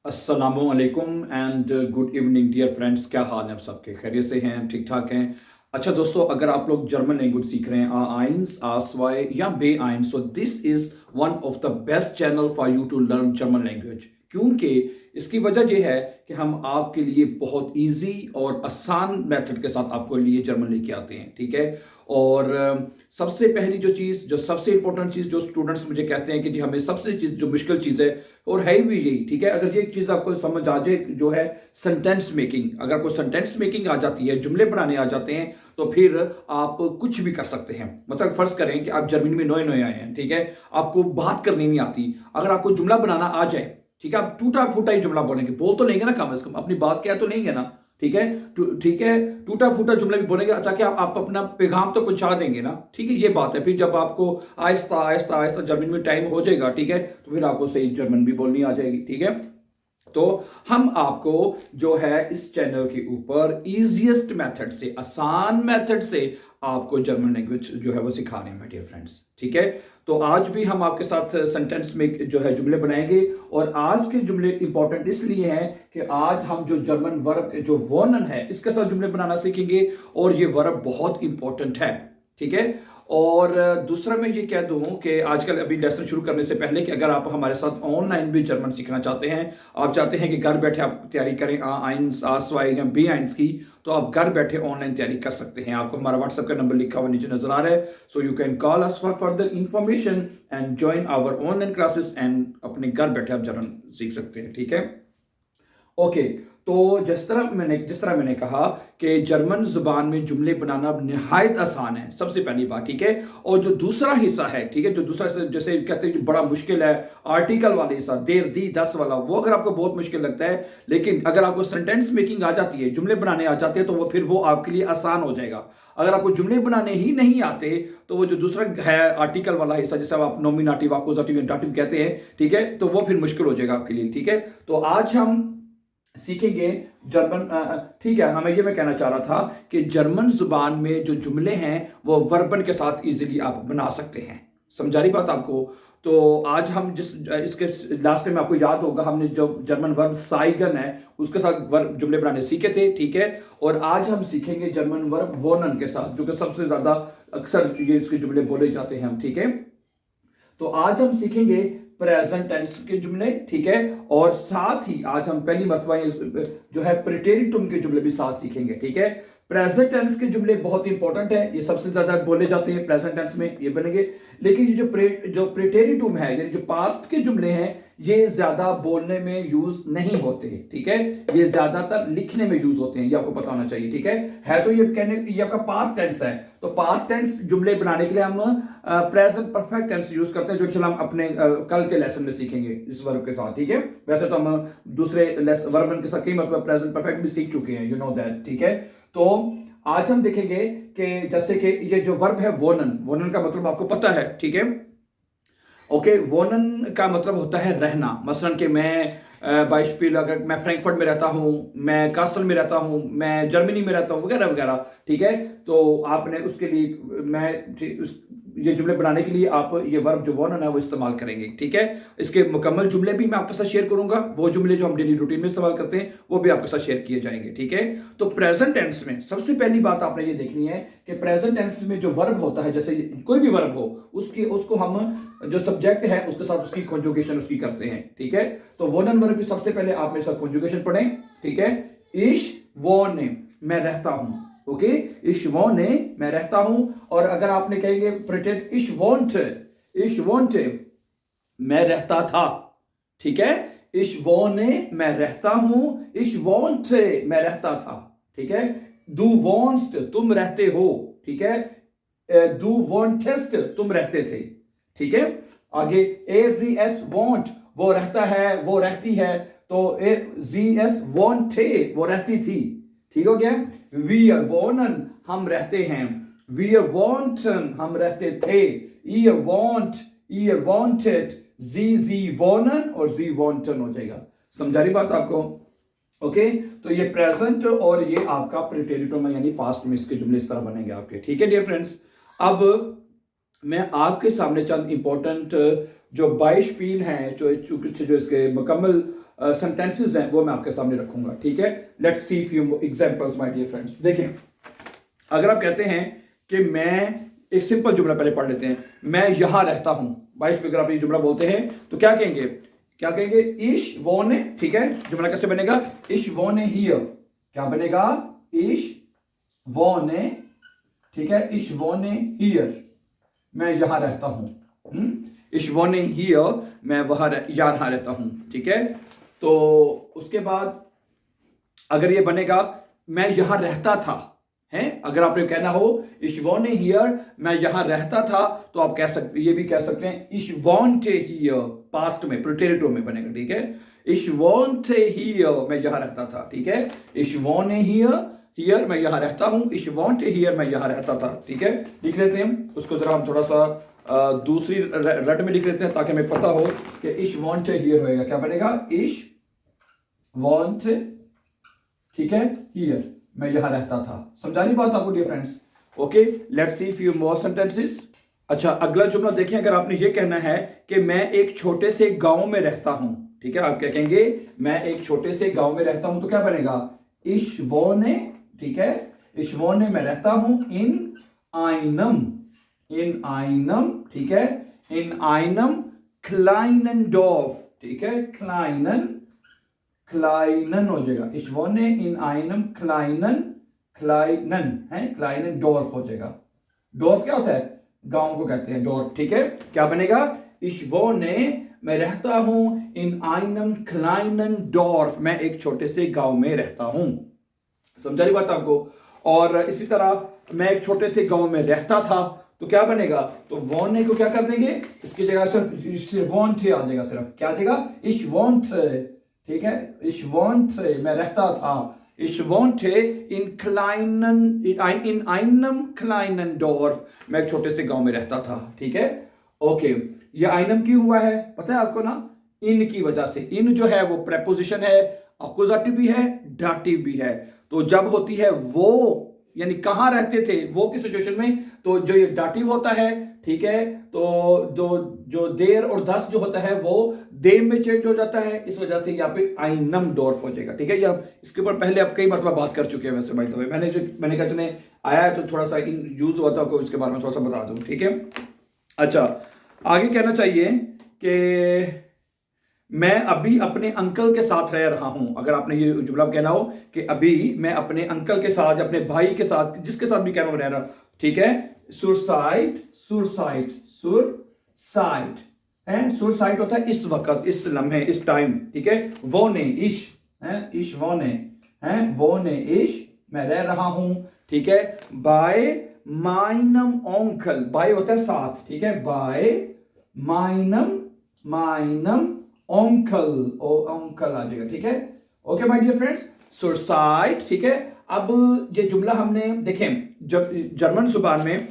अस्सलामुअलैकुम and good evening dear friends. क्या हाल है आप सबके? खैरियत से हैं? ठीक ठाक हैं? अच्छा दोस्तों, अगर आप लोग जर्मन लैंग्वेज सीख रहे हैं, आ आइंस आस्वाई या बे आइंस, so this is one of the best channel for you to learn German language. क्योंकि इसकी वजह यह है कि हम आपके लिए बहुत इजी और आसान मेथड के साथ आपको लिए जर्मन लेके आते हैं, ठीक है। और सबसे पहली जो चीज़, जो सबसे इंपॉर्टेंट चीज़ जो स्टूडेंट्स मुझे कहते हैं कि जी हमें सबसे चीज़ जो मुश्किल चीज़ है और है भी यही, ठीक है। अगर ये एक चीज़ आपको समझ आ जाए जो है सेंटेंस मेकिंग, अगर आपको सेंटेंस मेकिंग आ जाती है, जुमले बनाने आ जाते हैं, तो फिर आप कुछ भी कर सकते हैं। मतलब फर्ज करें कि आप जर्मनी में नए नए आए हैं, ठीक है, आपको बात करनी नहीं आती, अगर आपको जुमला बनाना आ जाए, ठीक है, आप टूटा फूटा ही जुमला बोलेंगे, बोल तो लेंगे ना, कम से कम अपनी बात क्या तो लेंगे ना, ठीक है। ठीक है, टूटा फूटा जुमला भी बोलेंगे ताकि आप अपना पैगाम तो पहुंचा देंगे ना, ठीक है। ये बात है। फिर जब आपको आहिस्ता आहिस्ता आहिस्ता जर्मन में टाइम हो जाएगा, ठीक है, तो फिर आपको सही जर्मन भी बोलनी आ जाएगी, ठीक है। तो हम आपको जो है इस चैनल के ऊपर इजीएस्ट मेथड से, आसान मेथड से आपको जर्मन लैंग्वेज जो है वो सिखा रहे हैं माय डियर फ्रेंड्स, ठीक है। तो आज भी हम आपके साथ सेंटेंस में जो है जुमले बनाएंगे, और आज के जुमले इंपॉर्टेंट इसलिए हैं कि आज हम जो जर्मन वर्ब जो वर्णन है इसके साथ जुमले बनाना सीखेंगे, और ये वर्ब बहुत इंपॉर्टेंट है, ठीक है। और दूसरा मैं ये कह दूं कि आजकल अभी लेसन शुरू करने से पहले कि अगर आप हमारे साथ ऑनलाइन भी जर्मन सीखना चाहते हैं, आप चाहते हैं कि घर बैठे आप तैयारी करें आ आइंस आ स्वाई या बी आइंस की, तो आप घर बैठे ऑनलाइन तैयारी कर सकते हैं। आपको हमारा व्हाट्सएप का नंबर लिखा हुआ नीचे नजर आ रहा है, so you can call us for further information and join our online classes, and अपने घर बैठे आप जर्मन सीख सकते हैं, ठीक है। ओके, तो जिस तरह मैंने कहा कि जर्मन जुबान में जुमले बनाना निहायत आसान है, सबसे पहली बात, ठीक है। और जो दूसरा हिस्सा है, ठीक है, जो दूसरा हिस्सा जैसे कहते हैं कि बड़ा मुश्किल है, आर्टिकल वाले हिस्सा, देर दी दस वाला, वो अगर आपको बहुत मुश्किल लगता है, लेकिन अगर आपको सेंटेंस मेकिंग आ जाती है, जुमले बनाने आ जाते हैं, तो वो फिर वो आपके लिए आसान हो जाएगा। अगर आपको जुमले बनाने ही नहीं आते, तो वो जो दूसरा है आर्टिकल वाला हिस्सा, जैसे आप नॉमिनेटिव अक्यूजेटिव इंडाटिव कहते हैं, ठीक है, तो वो फिर मुश्किल हो जाएगा आपके लिए, ठीक है। तो आज हम सीखेंगे जर्मन, ठीक है। हमें ये मैं कहना चाह रहा था कि जर्मन जुबान में जो जुमले हैं वो वर्बन के साथ इजीली आप बना सकते हैं। समझा रही बात आपको? तो आज हम जिस इसके लास्ट में आपको याद होगा, हमने जो जर्मन वर्ब साइगन है उसके साथ वर्ब जुमले बनाने सीखे थे, ठीक है। और आज हम सीखेंगे जर्मन वर्ब वोनन के साथ, जो कि सबसे ज्यादा अक्सर ये इसके जुमले बोले जाते हैं हम, ठीक है। तो आज हम सीखेंगे प्रेजेंट टेंस के जुमले, ठीक है। और साथ ही आज हम पहली मर्तबा जो है प्रेटेरिटुम के जुमले भी साथ सीखेंगे, ठीक है। प्रेजेंट टेंस के जुमले बहुत इंपॉर्टेंट है, ये सबसे ज्यादा बोले जाते हैं प्रेजेंट टेंस में, ये बनेंगे। लेकिन ये जो प्रेटेरिटुम है, यानी जो पास्ट के जुमले हैं, ये ज्यादा बोलने में यूज नहीं होते, ठीक है। ये ज्यादातर लिखने में यूज होते हैं, ये आपको पता होना चाहिए, ठीक है। तो ये कहने ये आपका पास्ट टेंस है, तो पास्ट टेंस जुमले बनाने के लिए हम प्रेजेंट परफेक्ट टेंस यूज करते हैं, जो चलो हम अपने कल के लेसन में सीखेंगे इस वर्ब के साथ, ठीक है। वैसे तो हम दूसरे वर्बन के साथ कई मतलब प्रेजेंट परफेक्ट भी सीख चुके हैं, यू नो दैट, ठीक है। तो आज हम देखेंगे कि जैसे कि ये जो वर्ब है वोनन, वोनन का मतलब आपको पता है, ठीक है। ओके, वोनन का मतलब होता है रहना। मसलन कि मैं बाइशपील, अगर मैं फ्रैंकफर्ट में रहता हूं, मैं कासल में रहता हूं, मैं जर्मनी में रहता हूं, वगैरह वगैरह, ठीक है। तो आपने उसके लिए ये जुमले बनाने के लिए आप ये वर्ब जो वोनन है वो इस्तेमाल करेंगे, ठीक है। इसके मुकम्मल जुमले भी मैं आपके साथ शेयर करूंगा, वो जुमले जो हम डेली रूटीन में इस्तेमाल करते हैं वो भी आपके साथ शेयर किए जाएंगे, ठीक है। तो प्रेजेंट टेंस में सबसे पहली बात आपने ये देखनी है कि प्रेजेंट टेंस में जो वर्ब होता है, जैसे कोई भी वर्ब हो, उसको हम जो सब्जेक्ट है उसके साथ उसकी कॉन्जुगेशन उसकी करते हैं, ठीक है। तो वोनन वर्ब की सबसे पहले आप मेरे साथ कॉन्जुगेशन पढ़ें, ठीक है। इश वोने, मैं रहता हूं, ओके। इश वोने, मैं रहता हूं। और अगर आपने कहेंगे प्रिटेंड इश वोंटे, मैं रहता था, ठीक है। इश वोने, मैं रहता हूं। इश वोंटे, मैं रहता था, ठीक है। डू वॉन्स्ट, तुम रहते हो, ठीक है। डू वॉन्टेस्ट, तुम रहते थे, ठीक है। आगे एस वॉन्ट, वो रहता है, वो रहती है, तो एस वॉन्टे, वो रहती थी, ठीक हो गया। वी वोनन, हम रहते हैं। वी वॉन्टन, हम रहते थे। ई वॉन्ट, ई वॉन्टेड, जी वोनन और जी वॉन्टन हो जाएगा। समझा रही बात आपको? ओके, तो ये प्रेजेंट और ये आपका प्रेटेरिटो में यानी पास्ट में इसके जुमले इस तरह बनेंगे आपके, ठीक है डियर फ्रेंड्स। अब मैं आपके सामने चंद इंपॉर्टेंट जो बाइशपील हैं, जो इसके मुकम्मल सेंटेंसेस हैं, वो मैं आपके सामने रखूंगा, ठीक है। Let's see few examples my dear friends. देखिए, अगर आप कहते हैं कि मैं, एक सिंपल जुमला पहले पढ़ लेते हैं, मैं यहां रहता हूं, बाइश अगर आप ये जुमला बोलते हैं तो क्या कहेंगे, क्या कहेंगे, इश वोने, ठीक है। जुमला कैसे बनेगा, इश वोने हियर, क्या बनेगा, इश वोने, ठीक है, इश वोने हियर, मैं यहां रहता हूं, इश वोने हियर, मैं यहां रहता हूं, ठीक है। तो उसके बाद अगर ये बनेगा मैं यहां रहता था, है, अगर आपने कहना हो इश वॉन्टे हियर, मैं यहां रहता था, तो आप कह सकते, ये भी कह सकते हैं इश वॉन्टे हियर, पास्ट में प्रिटेरिटो में बनेगा, ठीक है। इश वॉन्टे हियर, मैं यहां रहता था, ठीक है। इश वॉन्टे हियर मैं यहां रहता हूं, इश वॉन्टे हियर मैं यहां रहता था, ठीक है। लिख लेते हैं उसको, जरा हम थोड़ा सा दूसरी रट में लिख लेते हैं ताकि हमें पता हो कि इश वॉन्टे हियर होएगा, क्या बनेगा, इश वॉन्टे, ठीक है, हियर, मैं यहां रहता था। समझानी बात आपको dear friends, okay. Let's see few more sentences. अच्छा, अगला जुमला देखें, अगर आपने ये कहना है कि मैं एक छोटे से गांव में रहता हूं, ठीक है, आप क्या कहेंगे, मैं एक छोटे से गांव में रहता हूं, तो क्या बनेगा, इश वोने, ठीक है, इश वोने मैं रहता हूं, इन आइनम, ठीक है, इन आइनम क्लाइनडॉर्फ, ठीक है, क्लाइनन हो जाएगा, इश वोने इन आइनम क्लाइनन है, क्लाइनडॉर्फ हो जाएगा। डॉर्फ क्या होता है, गांव को कहते हैं डॉर्फ, ठीक है। क्या बनेगा, इश वोने मैं रहता हूं, इन आइनम क्लाइनडॉर्फ, मैं एक छोटे से गांव में रहता हूं। समझा रही बात आपको। और इसी तरह मैं एक छोटे से गांव में रहता था, तो क्या बनेगा, तो वोने को क्या कर देंगे, इसकी जगह सिर्फ वॉन्टे आ जाएगा, सिर्फ क्या आ जाएगा, इश वॉन्टे, ठीक है, इश वॉन्टे मैं रहता था, इश वॉन्टे इन आइनम क्लाइनडॉर्फ, मैं एक छोटे से गांव में रहता था, ठीक है। ओके, ये आइनम क्यों हुआ है पता है आपको ना, इन की वजह से। इन जो है वो प्रेपोजिशन है, अक्यूजेटिव भी है, डाटिव भी है। तो जब होती है वो, यानी कहां रहते थे, वो की सिचुएशन में, तो जो ये डाटिव होता है, ठीक है, तो जो देर और दस जो होता है वो देम में चेंज हो जाता है, इस वजह से यहाँ पे आइनम डॉर्फ हो जाएगा, ठीक है। या इसके ऊपर पहले आप कई मरतबा बात कर चुके हैं वैसे भाई, तो मैंने कहा चुने आया है तो थोड़ा सा यूज हुआ था, आपको इसके बारे में थोड़ा सा बता दूं, ठीक है। अच्छा, आगे कहना चाहिए कि मैं अभी अपने अंकल के साथ रह रहा हूं। अगर आपने ये जुमला कहना हो कि अभी मैं अपने अंकल के साथ, अपने भाई के साथ, जिसके साथ भी कहना हो रह रहा, ठीक है। सुरसाइट है, सुरसाइट होता है इस वक्त, इस लम्हे, इस टाइम, ठीक है। वो ने इश है, इश वो ने इश मैं रह रहा हूं, ठीक है। बाय माइनम ओंकल, बाय होता है साथ, ठीक है, बाय माइनम ओंकल, ओंकल आ जाएगा, ठीक है। ओके माय डियर फ्रेंड्स, सुरसाइट, ठीक है। अब ये जुमला हमने देखें, जब जर्मन जुबान में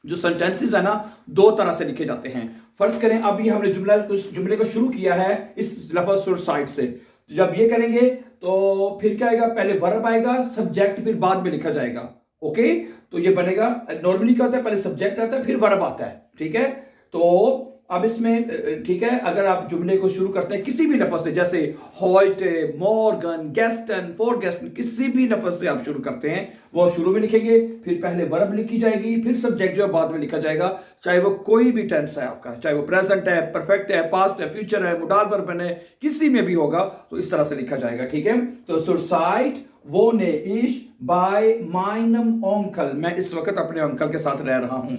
जो सेंटेंसेस है ना, दो तरह से लिखे जाते हैं। फर्ज करें अभी हमने जुमले को शुरू किया है इस लफ्ज सुरसाइट से, तो जब ये करेंगे तो फिर क्या आएगा, पहले वर्ब आएगा, सब्जेक्ट फिर बाद में लिखा जाएगा, ओके। तो ये बनेगा, नॉर्मली क्या होता है, पहले सब्जेक्ट आता है फिर वर्ब आता है, ठीक है। तो अब इसमें, ठीक है, अगर आप जुमले को शुरू करते हैं किसी भी लफ्ज से, जैसे हॉइटे, मॉर्गन, गेस्टन, फॉरगेस्टन, किसी भी लफ्ज से आप शुरू करते हैं, वो शुरू में लिखेंगे, फिर पहले वर्ब लिखी जाएगी, फिर सब्जेक्ट जो है बाद में लिखा जाएगा, चाहे वो कोई भी टेंस है आपका, चाहे वो प्रेजेंट है, परफेक्ट है, पास्ट है, फ्यूचर है, मोडाल वर्ब है, किसी में भी होगा तो इस तरह से लिखा जाएगा, ठीक है। तो सुरसाइट वो ने इश बाय माइनम ओंकल, मैं इस वक्त अपने अंकल के साथ रह रहा हूं।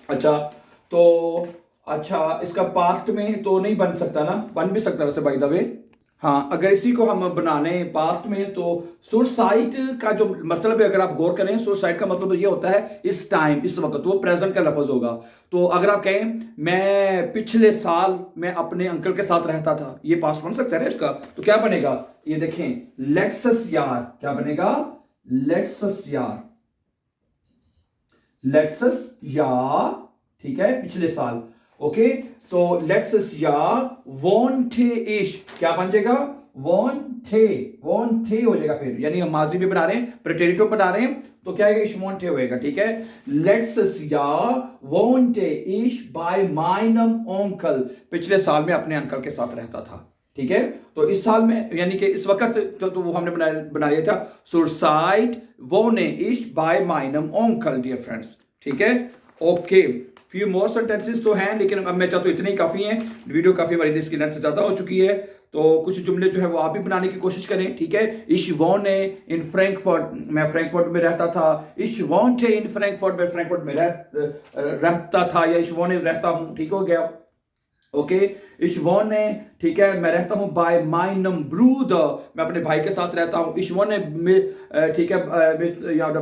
अच्छा, तो अच्छा, इसका पास्ट में तो नहीं बन सकता ना, बन भी सकता वैसे बाय द वे, हाँ। अगर इसी को हम बनाने पास्ट में, तो सुरसाइट का जो मतलब है, अगर आप गौर करें, सुरसाइट का मतलब ये होता है इस टाइम, इस वक्त, वो प्रेजेंट का लफ्ज होगा। तो अगर आप कहें मैं पिछले साल मैं अपने अंकल के साथ रहता था, ये पास्ट बन सकता है ना इसका, तो क्या बनेगा, ये देखें, लेट्स यार, क्या बनेगा, लेट्स यार, ठीक है, पिछले साल, ओके। तो लेट्स या वॉन्टे इश क्या बन जाएगा, वॉन्टे हो जाएगा फिर, यानी हम माजी भी बना रहे हैं, प्रेटेरिटो बना रहे हैं, तो क्या है, इश वॉन्टे होएगा, ठीक है। लेट्स या वॉन्टे इश बाय माइनम ओंकल, पिछले साल में अपने अंकल के साथ रहता था, ठीक है। तो इस साल में यानी कि इस वक्त तो वो हमने बना लिया था सुरसाइड वोने इश बाय माइनम ओंकल डियर फ्रेंड्स, ठीक है। ओके, फ्यू मोर सेंटेंसेस तो हैं, लेकिन अब मैं चाहता हूँ इतने ही काफ़ी हैं, वीडियो काफ़ी हमारी इसकी लेंथ से ज़्यादा हो चुकी है, तो कुछ जुमले जो है वो आप भी बनाने की कोशिश करें, ठीक है। इश वोने इन फ्रैंकफर्ट, मैं फ्रैंकफर्ट में रहता था, इश वॉन्टे इन फ्रैंकफर्ट, मैं फ्रैंकफर्ट में रहता था, या इश वोने रहता हूँ, ठीक हो गया। ओके, इश वोने, ठीक है, मैं रहता हूँ बाय माइनम ब्रूदर, मैं अपने भाई के साथ रहता हूँ, इश वोने ठीक है,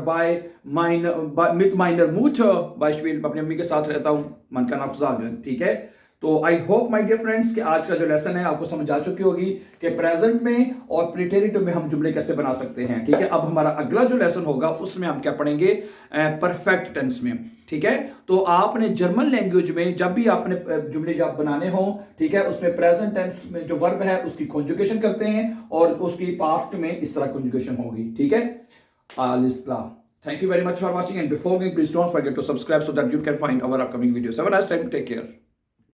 बाय मित माइनर मूटर बाइशविल, अपनी अम्मी के साथ रहता हूँ, मन का नाखुजान, ठीक है। तो I hope my dear friends कि आज का जो लेसन है आपको समझ आ चुकी होगी कि प्रेजेंट में और प्रीटेरिटो में हम जुमले कैसे बना सकते हैं, ठीक है। अब हमारा अगला जो लेसन होगा उसमें हम क्या पढ़ेंगे, परफेक्ट टेंस में, ठीक है। तो आपने जर्मन लैंग्वेज में जब भी आपने जुमले जब बनाने हो, ठीक है, उसमें प्रेजेंट टेंस में जो वर्ब है उसकी कॉन्जुगेशन करते हैं और उसकी पास्ट में इस तरह कॉन्जुगेशन होगी, ठीक है। Thank you very much for watching, and before going, please don't forget to subscribe so that you can find our upcoming videos. Have a nice time. Take care.